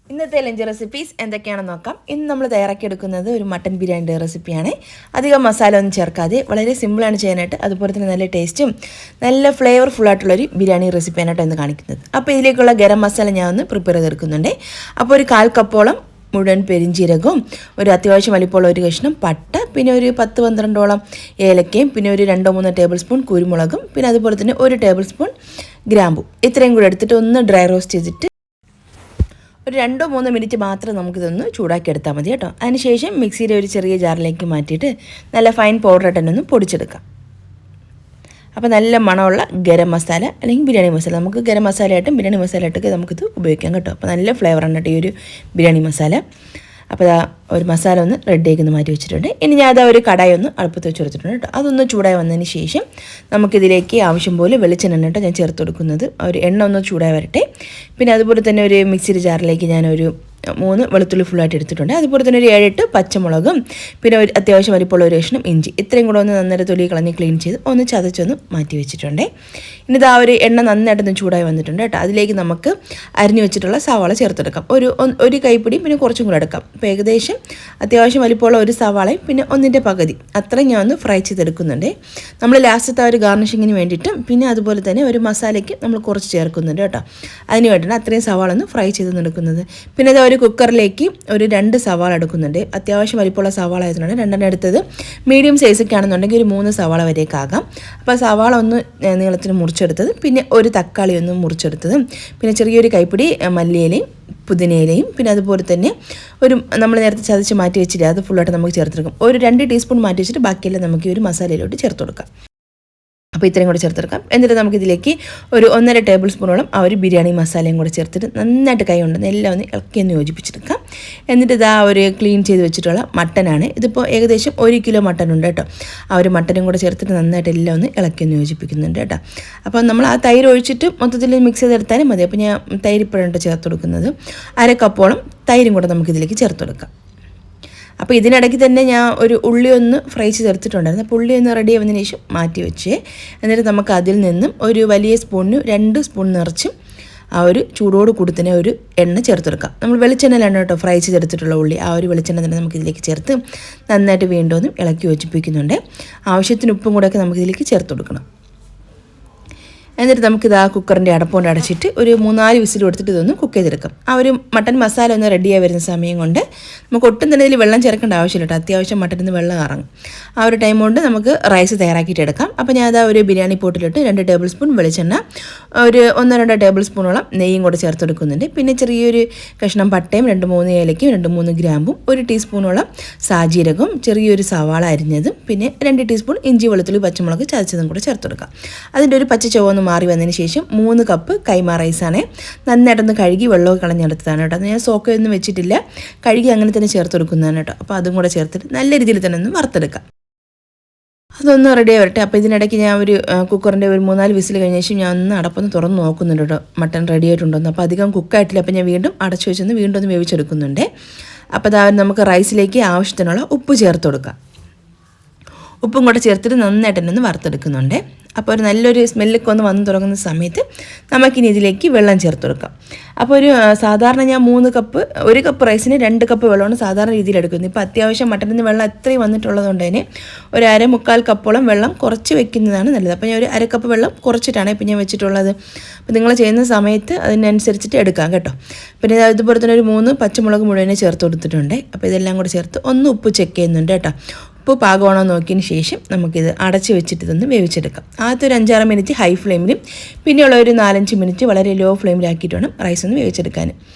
ഇന്നത്തെ lunch recipes എന്തൊക്കെയാണെന്ന് നോക്കാം. ഇന്ന് നമ്മൾ തയ്യാറാക്കിയെടുക്കുന്നത് ഒരു മട്ടൻ ബിരിയാണിയുടെ റെസിപ്പിയാണ്. അധികം മസാല ഒന്നും ചേർക്കാതെ വളരെ സിമ്പിളാണ് ചെയ്യാനായിട്ട്. അതുപോലെ തന്നെ നല്ല ടേസ്റ്റും നല്ല ഫ്ലേവർഫുള്ളായിട്ടുള്ളൊരു ബിരിയാണി റെസിപ്പിയാനായിട്ട് ഇന്ന് കാണിക്കുന്നത്. അപ്പോൾ ഇതിലേക്കുള്ള ഗരം മസാല ഞാൻ ഒന്ന് പ്രിപ്പയർ ചെയ്തെടുക്കുന്നുണ്ട്. അപ്പോൾ ഒരു 1/4 കപ്പോളം മുഴുവൻ പെരിഞ്ചീരകവും, ഒരു അത്യാവശ്യം വലിപ്പമുള്ള ഒരു കഷ്ണം പട്ട, പിന്നെ ഒരു 10-12ഓളം ഏലക്കയും, പിന്നെ ഒരു 2-3 ടേബിൾ സ്പൂൺ കുരുമുളകും, പിന്നെ അതുപോലെ തന്നെ 1 ടേബിൾ സ്പൂൺ ഗ്രാമ്പും ഇത്രയും കൂടെ എടുത്തിട്ട് ഒന്ന് ഡ്രൈ റോസ്റ്റ് ചെയ്തിട്ട് ഒരു 2-3 മിനിറ്റ് മാത്രം നമുക്കിതൊന്ന് ചൂടാക്കി എടുത്താൽ മതി കേട്ടോ. അതിനുശേഷം മിക്സിയുടെ ഒരു ചെറിയ ജാറിലേക്ക് മാറ്റിയിട്ട് നല്ല ഫൈൻ പൗഡറായിട്ട് തന്നെ ഒന്ന് പൊടിച്ചെടുക്കാം. അപ്പോൾ നല്ല മണമുള്ള ഗരം മസാല അല്ലെങ്കിൽ ബിരിയാണി മസാല, നമുക്ക് ഗരം മസാലയായിട്ടും ബിരിയാണി മസാലയായിട്ടൊക്കെ നമുക്കിത് ഉപയോഗിക്കാം കേട്ടോ. അപ്പോൾ നല്ല ഫ്ലേവറാണ് കേട്ടോ ഈ ഒരു ബിരിയാണി മസാല. അപ്പോൾ ഒരു മസാല ഒന്ന് റെഡിയാക്കി ഒന്ന് മാറ്റി വെച്ചിട്ടുണ്ട്. ഇനി ഞാൻ ഒരു കടായി ഒന്ന് അടുപ്പത്ത് വെച്ച് കൊടുത്തിട്ടുണ്ട് കേട്ടോ. അതൊന്ന് ചൂടായി വന്നതിന് ശേഷം നമുക്കിതിലേക്ക് ആവശ്യം പോലെ വെളിച്ചെണ്ണ കേട്ടോ ഞാൻ ചേർത്ത് കൊടുക്കുന്നത്. ഒരു എണ്ണ ഒന്ന് ചൂടായി വരട്ടെ. പിന്നെ അതുപോലെ തന്നെ ഒരു മിക്സിയുടെ ജാറിലേക്ക് ഞാനൊരു 3 വെളുത്തുള്ളി ഫുള്ളായിട്ട് എടുത്തിട്ടുണ്ട്. അതുപോലെ തന്നെ ഒരു 7-8 പച്ചമുളകും, പിന്നെ ഒരു അത്യാവശ്യം വലിപ്പമുള്ള ഒരു കഷ്ണം ഇഞ്ചി ഇത്രയും കൂടെ ഒന്ന് നന്നായിട്ട് തൊലി കളഞ്ഞ് ക്ലീൻ ചെയ്ത് ഒന്ന് ചതച്ചൊന്ന് മാറ്റി വെച്ചിട്ടുണ്ട്. ഇനി ഒരു എണ്ണ നന്നായിട്ടൊന്ന് ചൂടായി വന്നിട്ടുണ്ട് കേട്ടോ. അതിലേക്ക് നമുക്ക് അരിഞ്ഞു വെച്ചിട്ടുള്ള സവാള ചേർത്തെടുക്കാം. ഒരു കൈപ്പിടി, പിന്നെ കുറച്ചും കൂടെ എടുക്കാം. അപ്പോൾ ഏകദേശം അത്യാവശ്യം വലിപ്പമുള്ള ഒരു സവാളയും പിന്നെ 1/2 പകുതി അത്രയും ഞാൻ ഒന്ന് ഫ്രൈ ചെയ്തെടുക്കുന്നുണ്ട്. നമ്മൾ ലാസ്റ്റത്തെ ഒരു ഗാർണിഷിങ്ങിന് വേണ്ടിയിട്ടും പിന്നെ അതുപോലെ തന്നെ ഒരു മസാലയ്ക്ക് നമ്മൾ കുറച്ച് ചേർക്കുന്നുണ്ട് കേട്ടോ. അതിന് വേണ്ടിയിട്ടാണ് അത്രയും സവാള ഒന്ന് ഫ്രൈ ചെയ്തെടുക്കുന്നത്. പിന്നെ ഒരു കുക്കറിലേക്ക് ഒരു 2 സവാള എടുക്കുന്നുണ്ട്. അത്യാവശ്യം വലിപ്പമുള്ള സവാള ആയതുകൊണ്ട് 2 എടുത്തത്. മീഡിയം സൈസൊക്കെ ആണെന്നുണ്ടെങ്കിൽ ഒരു 3 സവാള വരെയൊക്കെ ആകാം. അപ്പോൾ സവാള ഒന്ന് നീളത്തിന് മുറിച്ചെടുത്തത്, പിന്നെ ഒരു തക്കാളി ഒന്ന് മുറിച്ചെടുത്തതും, പിന്നെ ചെറിയൊരു കൈപ്പിടി മല്ലിയിലയും പുതിനയിലയും, പിന്നെ അതുപോലെ തന്നെ ഒരു നമ്മൾ നേരത്തെ ചതച്ച് മാറ്റി വെച്ചിട്ട് അത് ഫുള്ളായിട്ട് നമുക്ക് ചേർത്തെടുക്കും. ഒരു 2 ടീസ്പൂൺ മാറ്റി വെച്ചിട്ട് ബാക്കിയെല്ലാം നമുക്ക് ഈ ഒരു മസാലയിലോട്ട് ചേർത്ത് കൊടുക്കാം. അപ്പോൾ ഇത്രയും കൂടെ ചേർത്തെടുക്കാം. എന്നിട്ട് നമുക്കിതിലേക്ക് ഒരു 1.5 ടേബിൾ സ്പൂണോളം ആ ഒരു ബിരിയാണി മസാലയും കൂടെ ചേർത്തിട്ട് നന്നായിട്ട് കൈ കൊണ്ട് എല്ലാം ഒന്ന് ഇളക്കിയൊന്ന് യോജിപ്പിച്ചെടുക്കാം. എന്നിട്ട് ഒരു ക്ലീൻ ചെയ്ത് വെച്ചിട്ടുള്ള മട്ടനാണ്. ഇതിപ്പോൾ ഏകദേശം 1 കിലോ മട്ടൻ ഉണ്ട് കേട്ടോ. ആ ഒരു മട്ടനും കൂടെ ചേർത്തിട്ട് നന്നായിട്ട് എല്ലാം ഒന്ന് ഇളക്കിയൊന്ന് യോജിപ്പിക്കുന്നുണ്ട് കേട്ടോ. അപ്പോൾ നമ്മൾ ആ തൈര് ഒഴിച്ചിട്ട് മൊത്തത്തിൽ മിക്സ് ചെയ്തെടുത്താലും മതി. അപ്പോൾ ഞാൻ തൈര് ഇപ്പോഴാണ് ചേർത്ത് കൊടുക്കുന്നത്. 1/2 കപ്പോളം തൈരും കൂടെ നമുക്കിതിലേക്ക് ചേർത്ത് കൊടുക്കാം. അപ്പോൾ ഇതിനിടയ്ക്ക് തന്നെ ഞാൻ ഒരു ഉള്ളി ഒന്ന് ഫ്രൈ ചെയ്തെടുത്തിട്ടുണ്ടായിരുന്നു. അപ്പോൾ ഉള്ളി ഒന്ന് റെഡി ആവുന്നതിന് ശേഷം മാറ്റി വെച്ച്, എന്നിട്ട് നമുക്ക് അതിൽ നിന്നും ഒരു വലിയ സ്പൂണിന് 2 സ്പൂൺ നിറച്ചും ആ ഒരു ചൂടോട് കൂടി തന്നെ ഒരു എണ്ണ ചേർത്തെടുക്കാം. നമ്മൾ വെളിച്ചെണ്ണയിലാണ് കേട്ടോ ഫ്രൈ ചെയ്തെടുത്തിട്ടുള്ള ഉള്ളി. ആ ഒരു വെളിച്ചെണ്ണ തന്നെ നമുക്കിതിലേക്ക് ചേർത്ത് നന്നായിട്ട് വീണ്ടും ഒന്ന് ഇളക്കി യോജിപ്പിക്കുന്നുണ്ട്. ആവശ്യത്തിന് ഉപ്പും കൂടെയൊക്കെ നമുക്കിതിലേക്ക് ചേർത്ത് കൊടുക്കണം. എന്നിട്ട് നമുക്കിത് ആ കുക്കറിൻ്റെ അടപ്പുകൊണ്ട് അടച്ചിട്ട് ഒരു 3-4 വിസിൽ കൊടുത്തിട്ട് ഇതൊന്ന് കുക്ക് ചെയ്തെടുക്കാം. ആ ഒരു മട്ടൻ മസാല ഒന്ന് റെഡിയായി വരുന്ന സമയം കൊണ്ട് നമുക്ക് ഒട്ടും തന്നെ ഇതിൽ വെള്ളം ചേർക്കേണ്ട ആവശ്യമില്ല കേട്ടോ. അത്യാവശ്യം മട്ടനിൽ നിന്ന് വെള്ളം ഇറങ്ങും. ആ ഒരു ടൈം കൊണ്ട് നമുക്ക് റൈസ് തയ്യാറാക്കിയിട്ട് എടുക്കാം. അപ്പോൾ ഞാൻ ഒരു ബിരിയാണി പോട്ടിലിട്ട് 2 ടേബിൾ സ്പൂൺ വെളിച്ചെണ്ണ, ഒരു 1-2 ടേബിൾ സ്പൂണോളം നെയ്യും കൂടെ ചേർത്തെടുക്കുന്നുണ്ട്. പിന്നെ ചെറിയൊരു കഷ്ണം പട്ടയും 2-3 ഏലക്കയും 2-3 ഗ്രാമ്പും, 1 ടീസ്പൂണോളം സാജീരകവും, ചെറിയൊരു സവാള അരിഞ്ഞതും, പിന്നെ 2 ടീസ്പൂൺ ഇഞ്ചി വെളുത്തുള്ളി പച്ചമുളക് ചതച്ചതും കൂടെ ചേർത്തെടുക്കാം. അതിൻ്റെ ഒരു പച്ച ചുവന്ന് മാറി വന്നതിന് ശേഷം 3 കപ്പ് കൈമ റൈസാണ്. നന്നായിട്ടൊന്ന് കഴുകി വെള്ളമൊക്കെ കളഞ്ഞെടുത്തതാണ് കേട്ടോ. ഞാൻ സോക്കയൊന്നും വെച്ചിട്ടില്ല, കഴുകി അങ്ങനെ തന്നെ ചേർത്ത് കൊടുക്കുന്നതാണ് കേട്ടോ. അപ്പോൾ അതും കൂടെ ചേർത്തിട്ട് നല്ല രീതിയിൽ തന്നെ ഒന്ന് വറുത്തെടുക്കാം. അതൊന്ന് റെഡി ആവട്ടെ. അപ്പോൾ ഇതിനിടയ്ക്ക് ഞാൻ ഒരു കുക്കറിൻ്റെ ഒരു 3-4 വിസിൽ കഴിഞ്ഞ ശേഷം ഞാൻ ഒന്ന് അടപ്പൊന്ന് തുറന്ന് നോക്കുന്നുണ്ട് കേട്ടോ, മട്ടൺ റെഡി ആയിട്ടുണ്ടോന്ന്. അപ്പോൾ അധികം കുക്കായിട്ടില്ല. അപ്പോൾ ഞാൻ വീണ്ടും അടച്ചു വെച്ചൊന്ന് വീണ്ടും ഒന്ന് വേവിച്ചെടുക്കുന്നുണ്ട്. അപ്പോൾ നമുക്ക് റൈസിലേക്ക് ആവശ്യത്തിനുള്ള ഉപ്പ് ചേർത്ത് കൊടുക്കാം. ഉപ്പും കൂടെ ചേർത്തിട്ട് നന്നായിട്ട് തന്നെ ഒന്ന് വറുത്തെടുക്കുന്നുണ്ട്. അപ്പോൾ ഒരു നല്ലൊരു സ്മെല്ലൊക്കെ ഒന്ന് വന്ന് തുടങ്ങുന്ന സമയത്ത് നമുക്കിനി ഇതിലേക്ക് വെള്ളം ചേർത്ത് കൊടുക്കാം. അപ്പോൾ സാധാരണ ഞാൻ 1 കപ്പ് റൈസിന് 2 കപ്പ് വെള്ളമാണ് സാധാരണ രീതിയിൽ എടുക്കുന്നത്. ഇപ്പോൾ അത്യാവശ്യം മട്ടനിൽ നിന്ന് വെള്ളം അത്രയും വന്നിട്ടുള്ളത് കൊണ്ട് തന്നെ ഒരു 1/4-1/4 കപ്പോളം വെള്ളം കുറച്ച് വെക്കുന്നതാണ് നല്ലത്. അപ്പോൾ ഞാൻ ഒരു 1/2 കപ്പ് വെള്ളം കുറച്ചിട്ടാണ് ഇപ്പം ഞാൻ വെച്ചിട്ടുള്ളത്. അപ്പോൾ നിങ്ങൾ ചെയ്യുന്ന സമയത്ത് അതിനനുസരിച്ചിട്ട് എടുക്കാം കേട്ടോ. പിന്നെ അതുപോലെ തന്നെ ഒരു 3 പച്ചമുളക് മുഴുവനെ ചേർത്ത് കൊടുത്തിട്ടുണ്ട്. അപ്പോൾ ഇതെല്ലാം കൂടെ ചേർത്ത് ഒന്ന് ഉപ്പ് ചെക്ക് ചെയ്യുന്നുണ്ട് കേട്ടോ. ഉപ്പ് പാകമാണോ നോക്കിയതിന് ശേഷം നമുക്കിത് അടച്ച് വെച്ചിട്ട് ഇതൊന്ന് വേവിച്ചെടുക്കാം. ആദ്യത്തെ ഒരു 5-6 മിനിറ്റ് ഹൈ ഫ്ലെയിമിലും പിന്നെയുള്ള ഒരു 4-5 മിനിറ്റ് വളരെ ലോ ഫ്ലെയിമിലാക്കിയിട്ട് വേണം റൈസ് ഒന്ന് വേവിച്ചെടുക്കാൻ.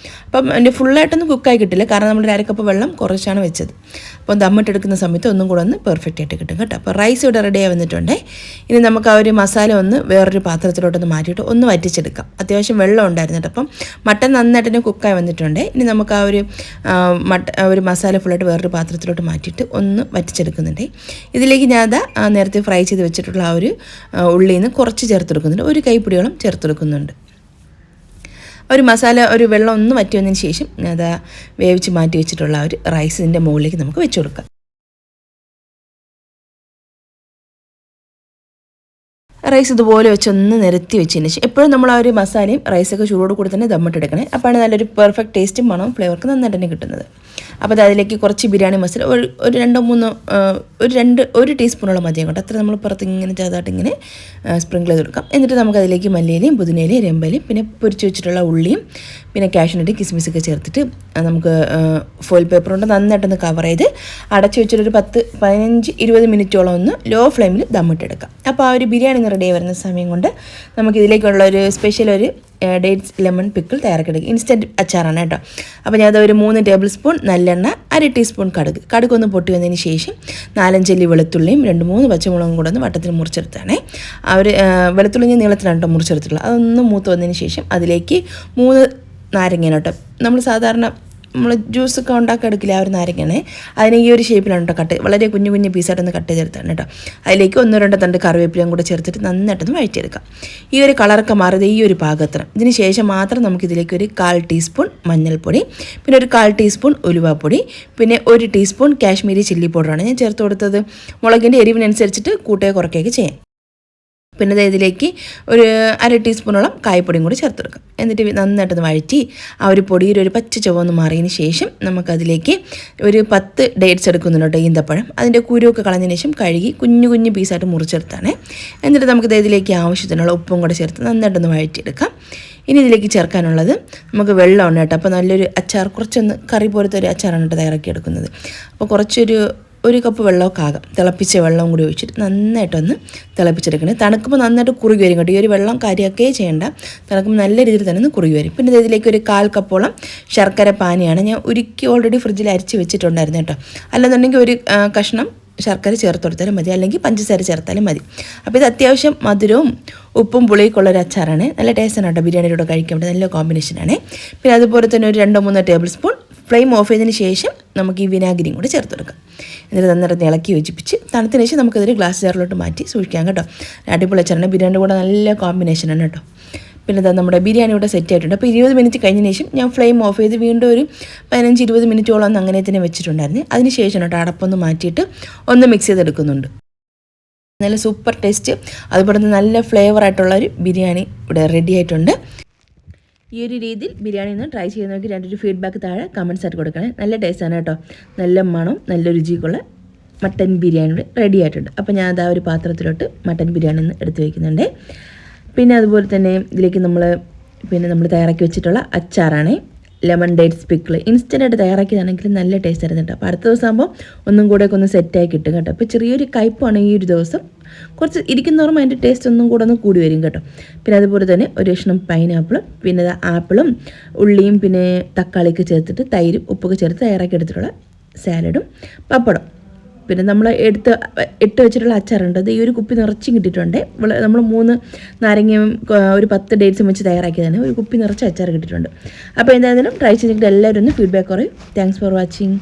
അപ്പം എൻ്റെ ഫുള്ളായിട്ടൊന്നും കുക്കായി കിട്ടില്ല, കാരണം നമ്മൾ 1/2 കപ്പ് വെള്ളം കുറച്ചാണ് വെച്ചത്. അപ്പോൾ ദമ്മിട്ടെടുക്കുന്ന സമയത്ത് ഒന്നും കൂടെ ഒന്ന് പെർഫെക്റ്റ് ആയിട്ട് കിട്ടും കേട്ടോ. അപ്പോൾ റൈസ് ഇവിടെ റെഡിയായി വന്നിട്ടുണ്ട്. ഇനി നമുക്ക് ആ ഒരു മസാല ഒന്ന് വേറൊരു പാത്രത്തിലോട്ടൊന്ന് മാറ്റിയിട്ട് ഒന്ന് വറ്റിച്ചെടുക്കാം. അത്യാവശ്യം വെള്ളം ഉണ്ടായിരുന്നു കേട്ടോ. അപ്പം മട്ടൻ നന്നായിട്ട് തന്നെ കുക്കായി വന്നിട്ടുണ്ട്. ഇനി നമുക്ക് ആ ഒരു മസാല ഫുള്ളായിട്ട് വേറൊരു പാത്രത്തിലോട്ട് മാറ്റിയിട്ട് ഒന്ന് വറ്റിച്ചെടുക്കുന്നുണ്ട്. ഇതിലേക്ക് ഞാൻ നേരത്തെ ഫ്രൈ ചെയ്ത് വെച്ചിട്ടുള്ള ആ ഒരു ഉള്ളിയിൽ നിന്ന് കുറച്ച് ചേർത്തെടുക്കുന്നുണ്ട്. 1 കൈപ്പിടിയോളം ചേർത്തെടുക്കുന്നുണ്ട്. ഒരു മസാല ഒരു വെള്ളം ഒന്ന് വറ്റി വന്നതിന് ശേഷം അത് വേവിച്ച് മാറ്റി വെച്ചിട്ടുള്ള ഒരു റൈസിൻ്റെ മുകളിലേക്ക് നമുക്ക് വെച്ച് കൊടുക്കാം. റൈസ് ഇതുപോലെ വെച്ചൊന്ന് നിരത്തി വെച്ചതിന് ശേഷം എപ്പോഴും നമ്മൾ ആ ഒരു മസാലയും റൈസൊക്കെ ചൂടോട് കൂടി തന്നെ ദമ്മിട്ടെടുക്കണേ. അപ്പോഴാണ് നല്ലൊരു പെർഫെക്റ്റ് ടേസ്റ്റും മണവും ഫ്ലേവർക്ക് നന്നായിട്ട് തന്നെ കിട്ടുന്നത്. അപ്പോൾ അത് അതിലേക്ക് കുറച്ച് ബിരിയാണി മസാല ഒരു ടീസ്പൂണോളം മതിയാകും കേട്ടോ. അത്ര നമ്മൾ പുറത്ത് ഇങ്ങനെ ചെറുതായിട്ട് ഇങ്ങനെ സ്പ്രിങ്കിൾ ചെയ്ത് കൊടുക്കാം. എന്നിട്ട് നമുക്കതിലേക്ക് മല്ലിയിലയും പുതിനയിലയും രമ്പലയും പിന്നെ പൊരിച്ച് വെച്ചിട്ടുള്ള ഉള്ളിയും പിന്നെ കാഷ്യൂനട്ട് കിസ്മിസൊക്കെ ചേർത്തിട്ട് നമുക്ക് ഫോയിൽ പേപ്പർ കൊണ്ട് നന്നായിട്ടൊന്ന് കവർ ചെയ്ത് അടച്ചു വെച്ചിട്ടൊരു 15-20 മിനിറ്റോളം ഒന്ന് ലോ ഫ്ലെയിമിൽ ദമ്മിട്ടെടുക്കാം. അപ്പോൾ ആ ഒരു ബിരിയാണി ഒന്ന് റെഡി ആയി വരുന്ന സമയം കൊണ്ട് നമുക്കിതിലേക്കുള്ള ഒരു സ്പെഷ്യൽ ഒരു ഡേറ്റ്സ് ലെമൺ പിക്കിൾ തയ്യാറാക്കിയെടുക്കുക. ഇൻസ്റ്റൻറ്റ് അച്ചാറാണ് കേട്ടോ. അപ്പോൾ ഞാനത് ഒരു 3 ടേബിൾ സ്പൂൺ നല്ലെണ്ണ, 1 ടീസ്പൂൺ കടുക് ഒന്ന് പൊട്ടി വന്നതിന് ശേഷം 4-5 അല്ലി വെളുത്തുള്ളിയും 2-3 പച്ചമുളകും കൂടെ ഒന്ന് വട്ടത്തിൽ മുറിച്ചെടുത്താണ്. ആ ഒരു വെളുത്തുള്ളി ഞാൻ നീളത്തിലാണ് കേട്ടോ മുറിച്ചെടുത്തിട്ടുള്ളത്. അതൊന്ന് മൂത്ത് വന്നതിന് ശേഷം അതിലേക്ക് 3 നാരങ്ങയാണ് കേട്ടോ. നമ്മൾ സാധാരണ നമ്മൾ ജ്യൂസൊക്കെ ഉണ്ടാക്കി എടുക്കില്ല ആ ഒരു നാരങ്ങയാണ്. അതിന് ഈ ഒരു ഷേപ്പിലാണ് കേട്ടോ കട്ട്, വളരെ കുഞ്ഞു പീസായിട്ടൊന്ന് കട്ട് ചെയ്തെടുത്താണ് കേട്ടോ. അതിലേക്ക് 1-2 തണ്ട് കറിവേപ്പിലയും കൂടെ ചേർത്തിട്ട് നന്നായിട്ടൊന്ന് വഴറ്റിയെടുക്കാം. ഈ ഒരു കളറൊക്കെ മാറിയത് ഈ ഒരു പാകത്തിന്. ഇതിന് ശേഷം മാത്രം നമുക്കിതിലേക്ക് ഒരു 1/4 ടീസ്പൂൺ മഞ്ഞൾപ്പൊടി, പിന്നെ ഒരു 1/4 ടീസ്പൂൺ ഉലുവാപ്പൊടി, പിന്നെ 1 ടീസ്പൂൺ കാശ്മീരി ചില്ലി പൗഡറാണ് ഞാൻ ചേർത്ത് കൊടുത്തത്. മുളകിൻ്റെ എരിവിനനുസരിച്ചിട്ട് കൂട്ടുകയോ കുറയ്ക്കുകയൊക്കെ ചെയ്യാം. പിന്നെ ഇതിലേക്ക് ഒരു 1/2 ടീസ്പൂണോളം കായപ്പൊടിയും കൂടി ചേർത്തെടുക്കാം. എന്നിട്ട് നന്നായിട്ടൊന്ന് വഴറ്റി ആ ഒരു പൊടിയുടെ ഒരു പച്ച ചുവന്ന് മാറിയതിന് ശേഷം നമുക്കതിലേക്ക് ഒരു 10 ഡേറ്റ്സ് എടുക്കുന്നുണ്ട് കേട്ടോ, ഈന്തപ്പഴം. അതിൻ്റെ കുരുവൊക്കെ കളഞ്ഞതിന് ശേഷം കഴുകി കുഞ്ഞു പീസായിട്ട് മുറിച്ചെടുത്താണ്. എന്നിട്ട് നമുക്ക് ഇതിലേക്ക് ആവശ്യത്തിനുള്ള ഉപ്പും കൂടെ ചേർത്ത് നന്നായിട്ടൊന്ന് വഴറ്റിയെടുക്കാം. ഇനി ഇതിലേക്ക് ചേർക്കാനുള്ളത് നമുക്ക് വെള്ളമാണ് കേട്ടോ. അപ്പോൾ നല്ലൊരു അച്ചാർ, കുറച്ചൊന്ന് കറി പോലത്തെ ഒരു അച്ചാറാണ് കേട്ടോ തയ്യാറാക്കിയെടുക്കുന്നത്. അപ്പോൾ കുറച്ചൊരു 1 കപ്പ് വെള്ളമൊക്കെ ആകാം, തിളപ്പിച്ച വെള്ളം കൂടി ഒഴിച്ചിട്ട് നന്നായിട്ടൊന്ന് തിളപ്പിച്ചെടുക്കണേ. തണുക്കുമ്പോൾ നന്നായിട്ട് കുറുകി വരും കേട്ടോ. ഈ ഒരു വെള്ളം കാര്യമൊക്കെ ചെയ്യേണ്ട, തണുക്കുമ്പോൾ നല്ല രീതിയിൽ തന്നെ ഒന്ന് കുറുകി വരും. പിന്നെ ഇതിലേക്ക് ഒരു 1/4 കപ്പോളം ശർക്കര പാനിയാണ് ഞാൻ ഉരുക്കി ഓൾറെഡി ഫ്രിഡ്ജിൽ അരിച്ച് വെച്ചിട്ടുണ്ടായിരുന്നു കേട്ടോ. അല്ലെന്നുണ്ടെങ്കിൽ ഒരു കഷ്ണം ശർക്കര ചേർത്ത് കൊടുത്താലും മതി, അല്ലെങ്കിൽ പഞ്ചസാര ചേർത്താലും മതി. അപ്പോൾ ഇത് അത്യാവശ്യം മധുരവും ഉപ്പും പുളിയൊക്കെ ഉള്ളൊരു അച്ചാറാണ്. നല്ല ടേസ്റ്റാണ് കേട്ടോ, ബിരിയാണിയുടെ കൂടെ കഴിക്കാൻ പറ്റും, നല്ല കോമ്പിനേഷനാണ്. പിന്നെ അതുപോലെ തന്നെ ഒരു 2-3 ടേബിൾ സ്പൂൺ ഫ്ലെയിം ഓഫ് ചെയ്തതിന് ശേഷം നമുക്ക് ഈ വിനാഗിരിയും കൂടി ചേർത്ത് കൊടുക്കാം. എന്നിട്ട് നന്നായിട്ട് ഇളക്കി യോജിപ്പിച്ച് തണുത്തതിന് ശേഷം നമുക്കതൊരു ഗ്ലാസ് ജാറിലോട്ട് മാറ്റി സൂക്ഷിക്കാം കേട്ടോ. അടിപൊളി അച്ചാറാണ്, ബിരിയാണിയുടെ കൂടെ നല്ല കോമ്പിനേഷനാണ് കേട്ടോ. പിന്നെ ഇതാ നമ്മുടെ ബിരിയാണി ഇവിടെ സെറ്റ് ആയിട്ടുണ്ട്. അപ്പോൾ 20 മിനിറ്റ് കഴിഞ്ഞതിന് ശേഷം ഞാൻ ഫ്ലെയിം ഓഫ് ചെയ്ത് വീണ്ടും ഒരു 15-20 മിനിറ്റോളം ഒന്ന് അങ്ങനെ തന്നെ വെച്ചിട്ടുണ്ടായിരുന്നു. അതിന് ശേഷം കേട്ടോ അടപ്പൊന്ന് മാറ്റിയിട്ട് ഒന്ന് മിക്സ് ചെയ്തെടുക്കുന്നുണ്ട്. നല്ല സൂപ്പർ ടേസ്റ്റ്, അതുപോലെ തന്നെ നല്ല ഫ്ലേവറായിട്ടുള്ള ഒരു ബിരിയാണി ഇവിടെ റെഡി ആയിട്ടുണ്ട്. ഈ ഒരു രീതിയിൽ ബിരിയാണി ഒന്ന് ട്രൈ ചെയ്ത് നോക്കി 2 ഫീഡ്ബാക്ക് താഴെ കമൻസ് ആയിട്ട് കൊടുക്കണേ. നല്ല ടേസ്റ്റാണ് കേട്ടോ, നല്ല മണം, നല്ല രുചിക്കുള്ള മട്ടൻ ബിരിയാണി ഇവിടെ റെഡി ആയിട്ടുണ്ട്. അപ്പോൾ ഞാൻ അതാ ഒരു പാത്രത്തിലോട്ട് മട്ടൻ ബിരിയാണി ഒന്ന് എടുത്ത് വയ്ക്കുന്നുണ്ട്. പിന്നെ അതുപോലെ തന്നെ ഇതിലേക്ക് നമ്മൾ തയ്യാറാക്കി വെച്ചിട്ടുള്ള അച്ചാറാണ് ലെമൺ ഡേറ്റ്സ് പിക്കിൾ. ഇൻസ്റ്റൻ്റായിട്ട് തയ്യാറാക്കിയതാണെങ്കിൽ നല്ല ടേസ്റ്റ് ആയിരുന്നു കേട്ടോ. അപ്പോൾ അടുത്ത ദിവസം ആകുമ്പോൾ ഒന്നും കൂടെ ഒന്ന് സെറ്റായി കിട്ടും കേട്ടോ. അപ്പോൾ ചെറിയൊരു കയ്പ്പാണ് ഈ ഒരു ദിവസം, കുറച്ച് ഇരിക്കുന്നോറും അതിൻ്റെ ടേസ്റ്റ് ഒന്നും കൂടെ ഒന്ന് കൂടി വരും കേട്ടോ. പിന്നെ അതുപോലെ തന്നെ ഒരു കഷ്ണം പൈനാപ്പിളും പിന്നെ ആപ്പിളും ഉള്ളിയും പിന്നെ തക്കാളിയൊക്കെ ചേർത്തിട്ട് തൈരും ഉപ്പൊക്കെ ചേർത്ത് തയ്യാറാക്കി എടുത്തിട്ടുള്ള സാലഡും പപ്പടം, പിന്നെ നമ്മൾ ഇട്ട് വെച്ചിട്ടുള്ള അച്ചാറുണ്ട്. അത് ഈ ഒരു കുപ്പി നിറച്ചും കിട്ടിയിട്ടുണ്ട്. നമ്മൾ 3 നാരങ്ങയും ഒരു 10 ഡേറ്റ്സും വെച്ച് തയ്യാറാക്കിയതാണ്. ഒരു കുപ്പി നിറച്ച് അച്ചാർ കിട്ടിയിട്ടുണ്ട്. അപ്പോൾ എന്തായാലും ട്രൈ ചെയ്തിട്ട് എല്ലാവരും ഒന്ന് ഫീഡ്ബാക്ക് പറയും. Thanks for watching.